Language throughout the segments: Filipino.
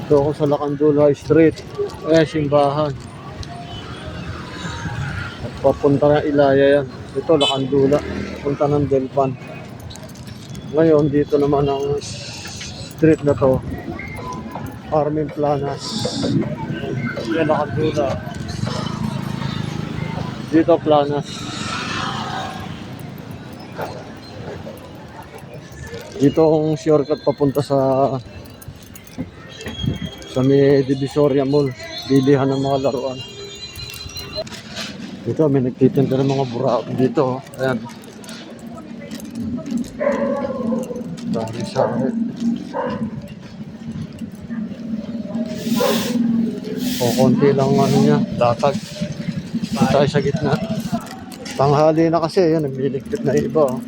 Ito ako sa Lacandula Street. Simbahan. At papunta ng Ilaya yan. Ito, Lacandula. Punta ng Delpan. Ngayon, dito naman ang street na to. Carmen Planas. Yan, Lacandula. Dito, Planas. Dito ang shortcut papunta sa may Divisoria Mall. Bilihan ng mga laruan. Dito may nagtitinda ng mga buraot dito. Ayan. Sari-sari. Konti lang ano niya, datag. Tayo sa gitna. Tanghali na kasi, yun, nagliligpit na iba. Oh.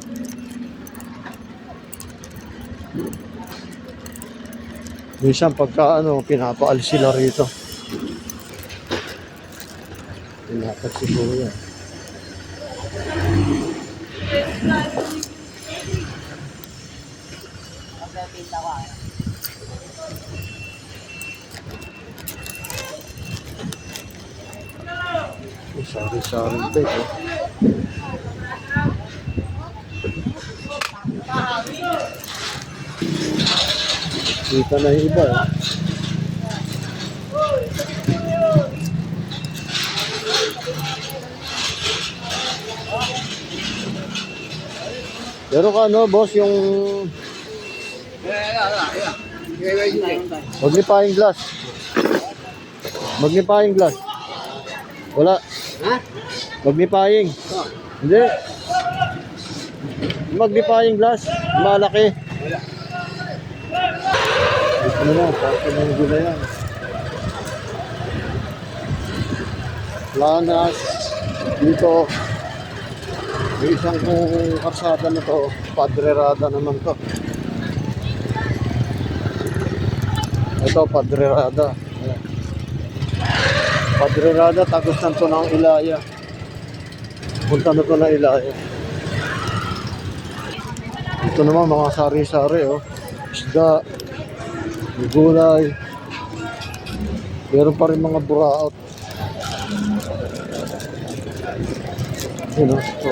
Minsan pagka pinapaalis sila rito. Pinapag si Kuya. Sari-sari ito. Kita na yung iba. Pero boss, yung magnifying glass. Magnifying glass. Wala. Ha? Magnifying. Hindi. Magnifying glass. Malaki. Wala. Dito na lang. Parang ng gula yan. Planas. Dito. Yung isang karsada na to. Padrerada naman to. Ito, Padrerada. Padrerada, tagos na to ng Ilaya. Punta na to ng Ilaya. Ito naman mga sari-sari, oh. Isda, gulay. Meron pa rin mga buraot. Yun, oh. Ito,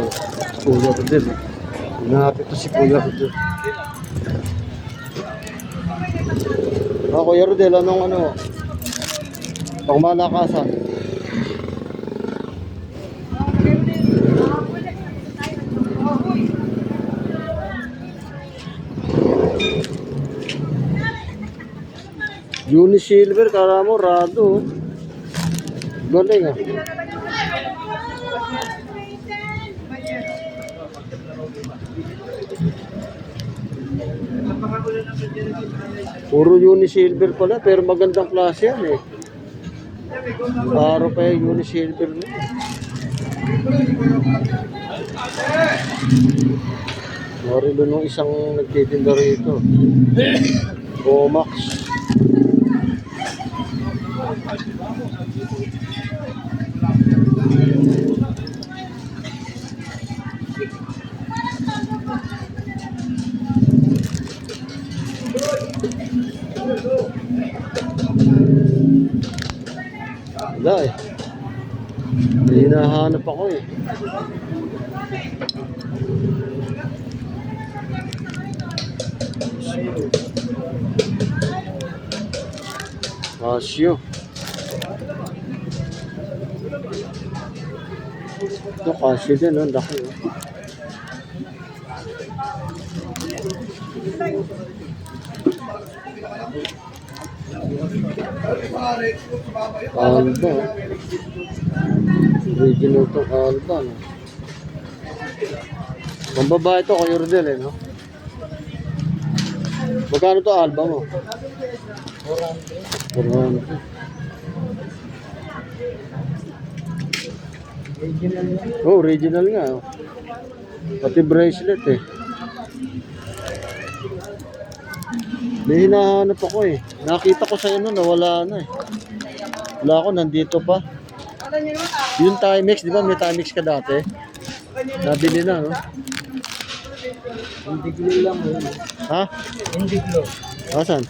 Kuya Rodel. Tignan natin ito si Kuya Rodel. Kuya Rodel, anong pangmalakasan? Unisilver, kala mo, rado. Galing ah. Puro Unisilver pala, pero magandang klase yan eh. Paro pa yung Unisilver na. Marilo nung isang nagtitinda rito. Bomax. Wala eh. May hinahanap ako eh. Casio. Ito Casio din, ang laki oh. Alba. Original to Alba. No? Ang babae ito, Kuya Rodel eh, no? Magkano to Alba mo? 400. Oh, original nga. Oh. Pati bracelet eh. May hinahanap ako eh. Nakita ko sa inyo, nawala na eh. Wala ako, nandito pa. Yung Timex, di ba may Timex ka dati? Nabili na, no? Indiglo lang yun. Ha? Indiglo. Asan?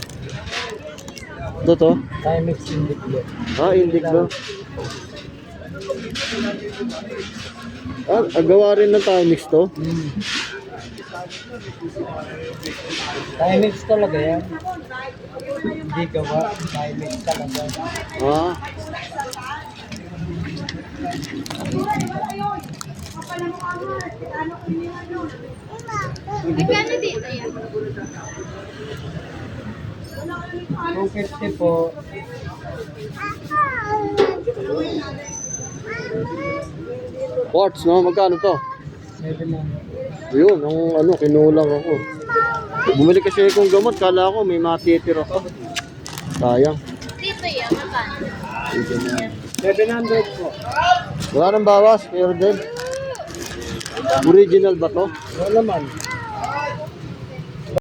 Ito to? Timex Indigo. Ah, Indigo. Gawa rin ng Timex to? Timex talaga yan. Hindi gawa. Timex talaga. Ah, Magkano dito yan? 250 po. quartz, no? Magkano to? 700. Yun, ang kinulang ako. Bumili kasi akong gamot, kala ko may matitira ako. Sayang. Dito yan, magkano? 700 po. Wala nang bawas, pero din. Original ba to? Wala man.